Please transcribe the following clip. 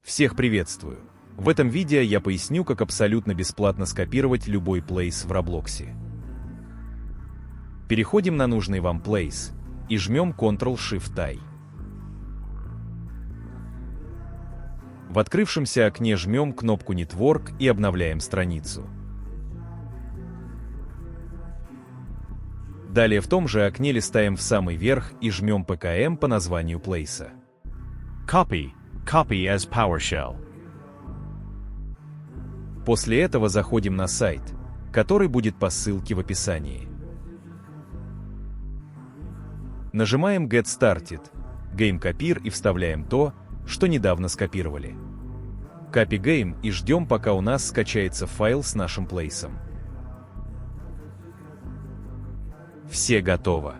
Всех приветствую! В этом видео я поясню, как абсолютно бесплатно скопировать любой плейс в Роблоксе. Переходим на нужный вам плейс и жмем Ctrl-Shift-I. В открывшемся окне жмем кнопку Network и обновляем страницу. Далее в том же окне листаем в самый верх и жмем PKM по названию плейса. Copy as PowerShell. После этого заходим на сайт, который будет по ссылке в описании. Нажимаем Get Started, Game Copier и вставляем то, что недавно скопировали. Copy Game и ждем, пока у нас скачается файл с нашим плейсом. Все готово.